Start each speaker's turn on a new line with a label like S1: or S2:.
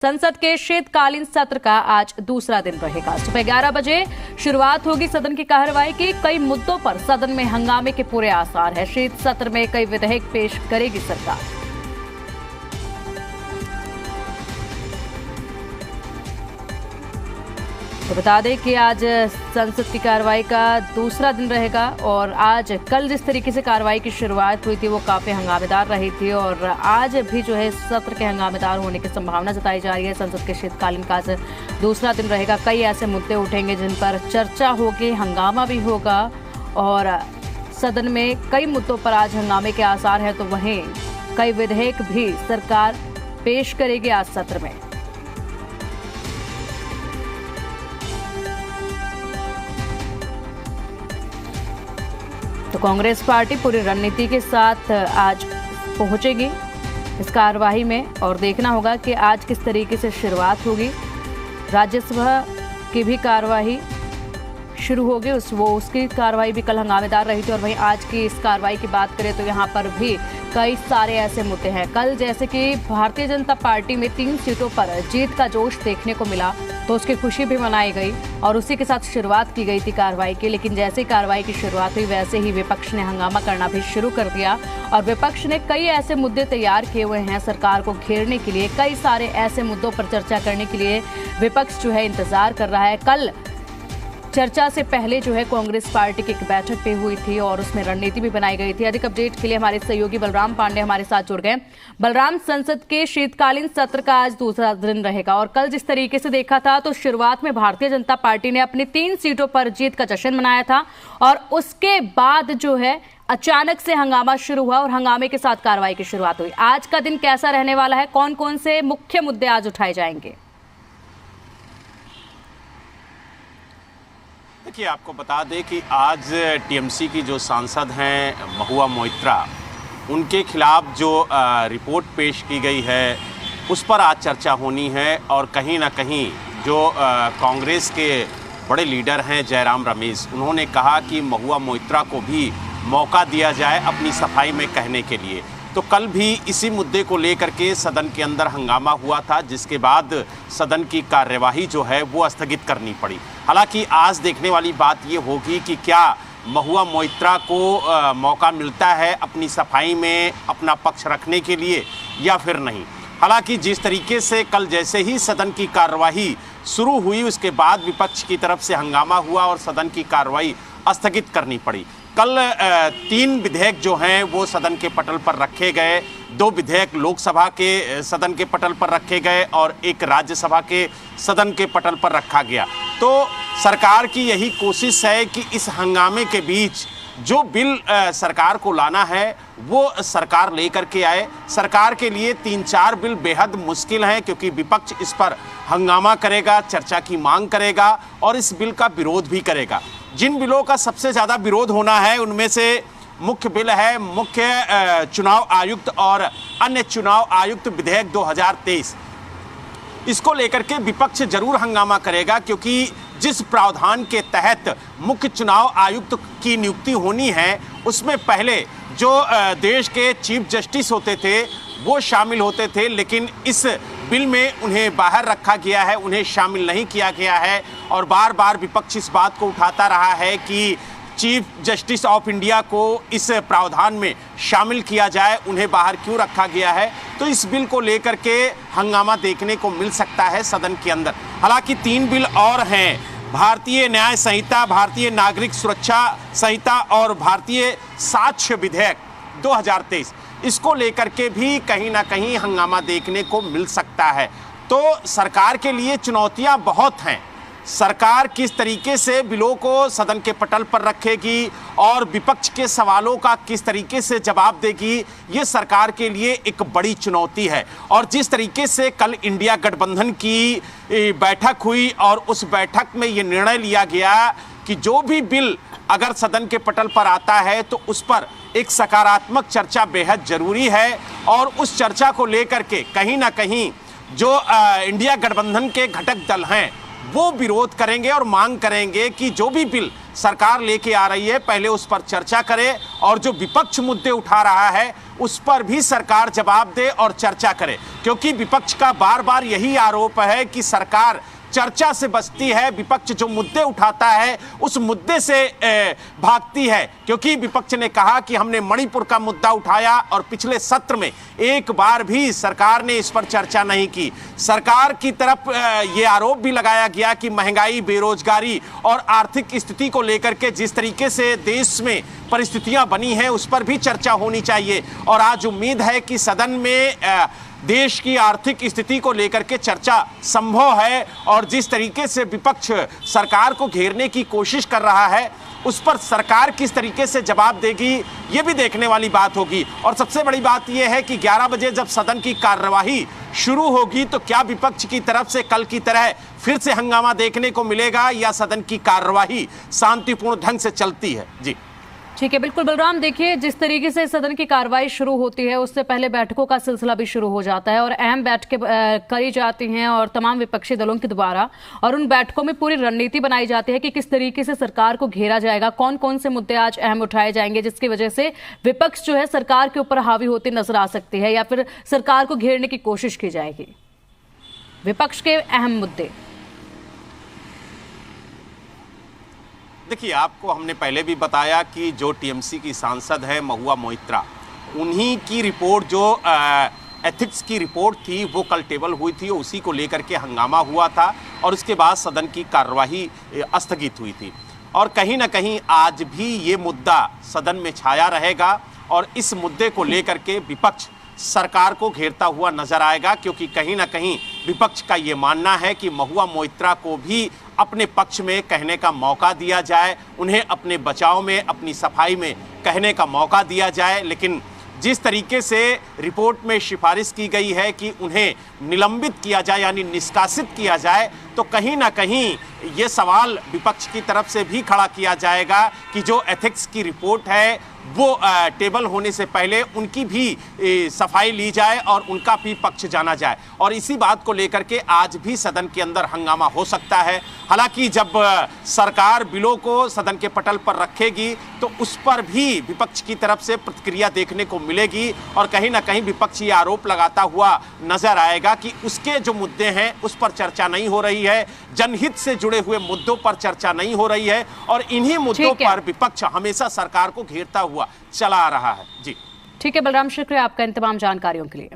S1: संसद के शीतकालीन सत्र का आज दूसरा दिन रहेगा। सुबह 11 बजे शुरुआत होगी सदन की कार्यवाही की। कई मुद्दों पर सदन में हंगामे के पूरे आसार है। शीत सत्र में कई विधेयक पेश करेगी सरकार। तो बता दें कि आज संसद की कार्रवाई का दूसरा दिन रहेगा और कल जिस तरीके से कार्रवाई की शुरुआत हुई थी वो काफी हंगामेदार रही थी और आज भी जो है सत्र के हंगामेदार होने की संभावना जताई जा रही है। संसद के शीतकालीन का आज दूसरा दिन रहेगा। कई ऐसे मुद्दे उठेंगे जिन पर चर्चा होगी, हंगामा भी होगा और सदन में कई मुद्दों पर आज हंगामे के आसार है। तो वहीं कई विधेयक भी सरकार पेश करेगी आज सत्र में। तो कांग्रेस पार्टी पूरी रणनीति के साथ आज पहुंचेगी इस कार्यवाही में और देखना होगा कि आज किस तरीके से शुरुआत होगी। राज्यसभा की भी कार्यवाही शुरू होगी, उसकी कार्रवाई भी कल हंगामेदार रही थी और वहीं आज की इस कार्रवाई की बात करें तो यहाँ पर भी कई सारे ऐसे मुद्दे हैं। कल जैसे कि भारतीय जनता पार्टी में 3 सीटों पर जीत का जोश देखने को मिला तो उसकी खुशी भी मनाई गई और उसी के साथ शुरुआत की गई थी कार्रवाई की। लेकिन जैसे ही कार्रवाई की शुरुआत हुई वैसे ही विपक्ष ने हंगामा करना भी शुरू कर दिया और विपक्ष ने कई ऐसे मुद्दे तैयार किए हुए हैं सरकार को घेरने के लिए। कई सारे ऐसे मुद्दों पर चर्चा करने के लिए विपक्ष जो है इंतजार कर रहा है। कल चर्चा से पहले जो है कांग्रेस पार्टी की एक बैठक भी हुई थी और उसमें रणनीति भी बनाई गई थी। अधिक अपडेट के लिए हमारे सहयोगी बलराम पांडे हमारे साथ जुड़ गए। बलराम, संसद के शीतकालीन सत्र का आज दूसरा दिन रहेगा और कल जिस तरीके से देखा था तो शुरुआत में भारतीय जनता पार्टी ने अपनी 3 सीटों पर जीत का जश्न मनाया था और उसके बाद जो है अचानक से हंगामा शुरू हुआ और हंगामे के साथ कार्रवाई की शुरुआत हुई। आज का दिन कैसा रहने वाला है? कौन कौन से मुख्य मुद्दे आज उठाए जाएंगे?
S2: देखिए, आपको बता दें कि आज टीएमसी की जो सांसद हैं महुआ मोइत्रा, उनके खिलाफ जो रिपोर्ट पेश की गई है उस पर आज चर्चा होनी है और कहीं ना कहीं जो कांग्रेस के बड़े लीडर हैं जयराम रमेश, उन्होंने कहा कि महुआ मोइत्रा को भी मौका दिया जाए अपनी सफाई में कहने के लिए। तो कल भी इसी मुद्दे को लेकर के सदन के अंदर हंगामा हुआ था, जिसके बाद सदन की कार्यवाही जो है वो स्थगित करनी पड़ी। हालांकि आज देखने वाली बात ये होगी कि क्या महुआ मोइत्रा को मौका मिलता है अपनी सफाई में अपना पक्ष रखने के लिए या फिर नहीं। हालांकि जिस तरीके से कल जैसे ही सदन की कार्यवाही शुरू हुई उसके बाद विपक्ष की तरफ से हंगामा हुआ और सदन की कार्यवाही स्थगित करनी पड़ी। कल 3 विधेयक जो हैं वो सदन के पटल पर रखे गए। 2 विधेयक लोकसभा के सदन के पटल पर रखे गए और एक राज्यसभा के सदन के पटल पर रखा गया। तो सरकार की यही कोशिश है कि इस हंगामे के बीच जो बिल सरकार को लाना है वो सरकार लेकर के आए। सरकार के लिए 3-4 बिल बेहद मुश्किल हैं क्योंकि विपक्ष इस पर हंगामा करेगा, चर्चा की मांग करेगा और इस बिल का विरोध भी करेगा। जिन बिलों का सबसे ज़्यादा विरोध होना है उनमें से मुख्य बिल है मुख्य चुनाव आयुक्त और अन्य चुनाव आयुक्त विधेयक 2023। इसको लेकर के विपक्ष जरूर हंगामा करेगा क्योंकि जिस प्रावधान के तहत मुख्य चुनाव आयुक्त की नियुक्ति होनी है उसमें पहले जो देश के चीफ जस्टिस होते थे वो शामिल होते थे, लेकिन इस बिल में उन्हें बाहर रखा गया है, उन्हें शामिल नहीं किया गया है और बार बार विपक्ष इस बात को उठाता रहा है कि चीफ जस्टिस ऑफ इंडिया को इस प्रावधान में शामिल किया जाए, उन्हें बाहर क्यों रखा गया है। तो इस बिल को लेकर के हंगामा देखने को मिल सकता है सदन के अंदर। हालांकि 3 बिल और हैं, भारतीय न्याय संहिता, भारतीय नागरिक सुरक्षा संहिता और भारतीय साक्ष्य विधेयक 2023। इसको लेकर के भी कहीं ना कहीं हंगामा देखने को मिल सकता है। तो सरकार के लिए चुनौतियां बहुत हैं। सरकार किस तरीके से बिलों को सदन के पटल पर रखेगी और विपक्ष के सवालों का किस तरीके से जवाब देगी, ये सरकार के लिए एक बड़ी चुनौती है। और जिस तरीके से कल इंडिया गठबंधन की बैठक हुई और उस बैठक में ये निर्णय लिया गया कि जो भी बिल अगर सदन के पटल पर आता है तो उस पर एक सकारात्मक चर्चा बेहद जरूरी है और उस चर्चा को लेकर के कहीं ना कहीं जो इंडिया गठबंधन के घटक दल हैं वो विरोध करेंगे और मांग करेंगे कि जो भी बिल सरकार लेके आ रही है पहले उस पर चर्चा करे और जो विपक्ष मुद्दे उठा रहा है उस पर भी सरकार जवाब दे और चर्चा करे, क्योंकि विपक्ष का बार बार यही आरोप है कि सरकार चर्चा से बचती है, विपक्ष जो मुद्दे उठाता है उस मुद्दे से भागती है। क्योंकि विपक्ष ने कहा कि हमने मणिपुर का मुद्दा उठाया और पिछले सत्र में एक बार भी सरकार ने इस पर चर्चा नहीं की। सरकार की तरफ यह आरोप भी लगाया गया कि महंगाई, बेरोजगारी और आर्थिक स्थिति को लेकर के जिस तरीके से देश में परिस्थितियां बनी हैं उस पर भी चर्चा होनी चाहिए। और आज उम्मीद है कि सदन में देश की आर्थिक स्थिति को लेकर के चर्चा संभव है और जिस तरीके से विपक्ष सरकार को घेरने की कोशिश कर रहा है उस पर सरकार किस तरीके से जवाब देगी ये भी देखने वाली बात होगी। और सबसे बड़ी बात यह है कि 11 बजे जब सदन की कार्यवाही शुरू होगी तो क्या विपक्ष की तरफ से कल की तरह फिर से हंगामा देखने को मिलेगा या सदन की कार्यवाही शांतिपूर्ण ढंग से चलती है। जी
S1: ठीक है, बिल्कुल बलराम। देखिए, जिस तरीके से सदन की कार्रवाई शुरू होती है उससे पहले बैठकों का सिलसिला भी शुरू हो जाता है और अहम बैठकें करी जाती हैं और तमाम विपक्षी दलों के द्वारा, और उन बैठकों में पूरी रणनीति बनाई जाती है कि किस तरीके से सरकार को घेरा जाएगा, कौन कौन से मुद्दे आज अहम उठाए जाएंगे जिसकी वजह से विपक्ष जो है सरकार के ऊपर हावी होती नजर आ सकती है या फिर सरकार को घेरने की कोशिश की जाएगी। विपक्ष के अहम मुद्दे
S2: देखिए, आपको हमने पहले भी बताया कि जो टीएमसी की सांसद है महुआ मोइत्रा, उन्हीं की रिपोर्ट जो एथिक्स की रिपोर्ट थी वो कल टेबल हुई थी, उसी को लेकर के हंगामा हुआ था और उसके बाद सदन की कार्यवाही स्थगित हुई थी। और कहीं ना कहीं आज भी ये मुद्दा सदन में छाया रहेगा और इस मुद्दे को लेकर के विपक्ष सरकार को घेरता हुआ नजर आएगा, क्योंकि कहीं ना कहीं विपक्ष का ये मानना है कि महुआ मोइत्रा को भी अपने पक्ष में कहने का मौका दिया जाए, उन्हें अपने बचाव में, अपनी सफाई में कहने का मौका दिया जाए। लेकिन जिस तरीके से रिपोर्ट में सिफारिश की गई है कि उन्हें निलंबित किया जाए यानी निष्कासित किया जाए, तो कहीं ना कहीं ये सवाल विपक्ष की तरफ से भी खड़ा किया जाएगा कि जो एथिक्स की रिपोर्ट है वो टेबल होने से पहले उनकी भी सफाई ली जाए और उनका भी पक्ष जाना जाए। और इसी बात को लेकर के आज भी सदन के अंदर हंगामा हो सकता है। हालांकि जब सरकार बिलों को सदन के पटल पर रखेगी तो उस पर भी विपक्ष की तरफ से प्रतिक्रिया देखने को मिलेगी और कहीं ना कहीं विपक्ष ये आरोप लगाता हुआ नजर आएगा कि उसके जो मुद्दे हैं उस पर चर्चा नहीं हो रही है, जनहित से जुड़े हुए मुद्दों पर चर्चा नहीं हो रही है और इन्हीं मुद्दों पर विपक्ष हमेशा सरकार को घेरता हुआ चला आ रहा है। जी
S1: ठीक है बलराम, शुक्रिया आपका इन तमाम जानकारियों के लिए।